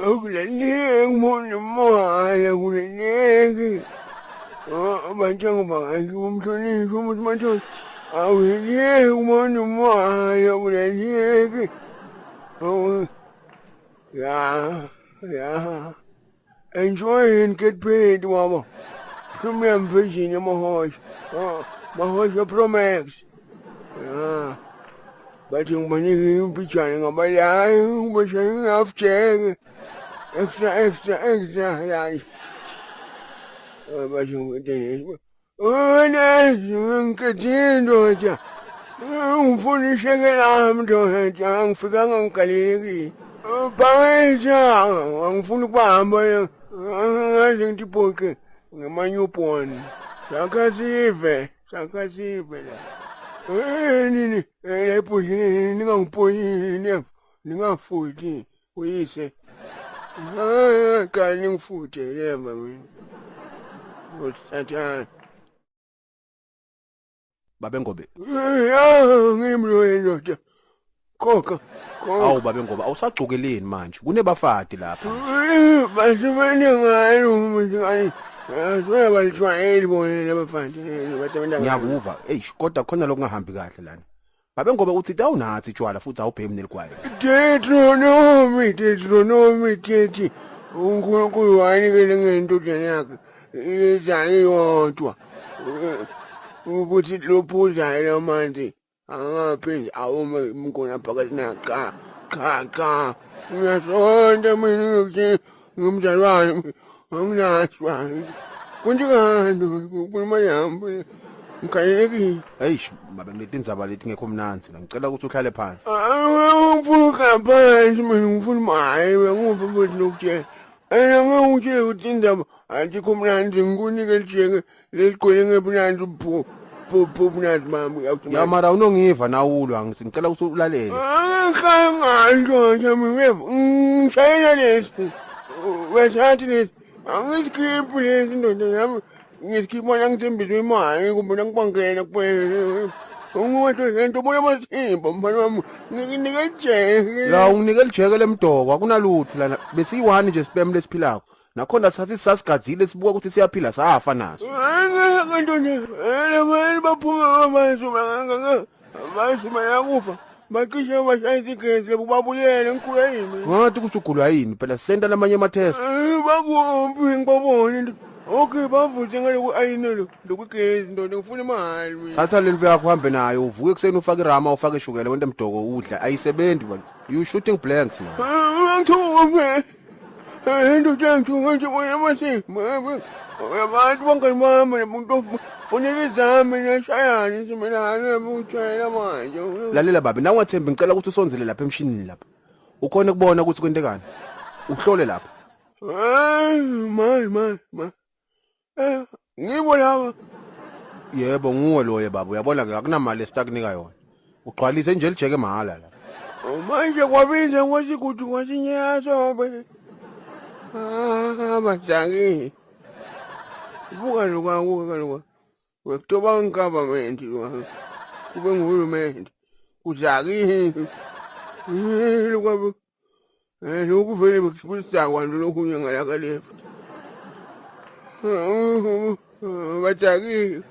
Akulaleke umuntu moya kulaleke. Bantshanga bangahle umhlonishwe umuntu manje. Awuleke umuntu moya kulaleke. Oh, yeah. Enjoy and get paid, mama. Premium vision, Mahosh. Mahosh Pro Max. Yeah. But yung maniging picture nga balay, masyayong half-check. Extra, like. But yung tinis mo. Yung katindo siya. Funi siya kalam doon. Ang figang ang kaligi. Pangay siya. Ang funi pa ba ang ating tipoke. Nga manyupon. Sakasive na. Nini, po ningang uyise. Kaling futi, lema min. Babengobe. Ngimlo Koka. Awu Babengobe, awusacukeleni manje. Kunebafati lapha. Basifane ngayo umntwana. Soya balishwayeli bona labafandi basebenza Ngiyakuva. Kodwa khona lokungahambi kahle lana. Babengobe uthi awunathi tshwala futhi awubhemi neligwayi. Deuteronomy thethi uNkulunkulu wanikele ngentodana yakhe izali yodwa ukuthi lophuzayo amanzi angaphindi awume umkhona phakathi naqa cha ngiyasonda mina ngikuthi ngumzali wami anginashwa kunjani ukukhuluma yami ngikayeki Babengilethi indzaba lethi ngekho mnanzi la ngicela ukuthi uhlale phansi. Ngifuna phansi mina ngifuna imali nguphi futhi lokutshela ngikutshela ukuthi indaba ayikho mnanzi ngikunike lijeke lesigwele ngebunanzi mnanzi mami Ya mara unongiva nawulwa ngicela ukuthi ulalele. Ngisho ngishayela lesi wesathi lesi angisikiphi lesi ndoda yami ngisikipha ngithembiswe imali kumbe ngibangela kuphela ungothi ngento bona masimba mfana wami nginika ijeke La unginike lijeke lemdoko akunalutho lana besiyi1 nje spam lesiphilako nakhona sathi sasigadzile sibuka ukuthi siyaphila safa naso. Ngantoni abantu baphuma basuma yakufa bakisha bashayisa igezi babulele ngikhuleni Ngathi kusugulwa yini phela senda namanye ama test. bakumbi ngibabone okay bavuze ngaloku ayinelo lokugezi ndoda ngifuna imali Thatha le mvu yakho uhambe nayo uvuke kuseni ufake irama ufake ishukela wente mdoko udla ayisebenzi man. You shooting blanks man. ngithume ndoda ngithume nje bona masimba abantu bangani bami umuntu fonela izami neshayana simelana mutshela manje Lalela babe nawe ungathembi ngicela ukuthi usonzele lapha emshinini lapha. Ukhona kubona ukuthi kwentekani. Uhlole lapha. Ma. Ngibo laba. Yebo nguwe loye baba uyabona ke akunamali esitakunika yona. Ugcwalise nje lijeke mahala la. Manje kwabiza kwathi ukuthi kwasinyaso be. Abajaki. Buka lokho. Wekutoba government lo. Kube nguhulumende. Kuzaki. Lokho. Lokhu vele bekusisa kwanto lokunye ngalaka left. Bajaki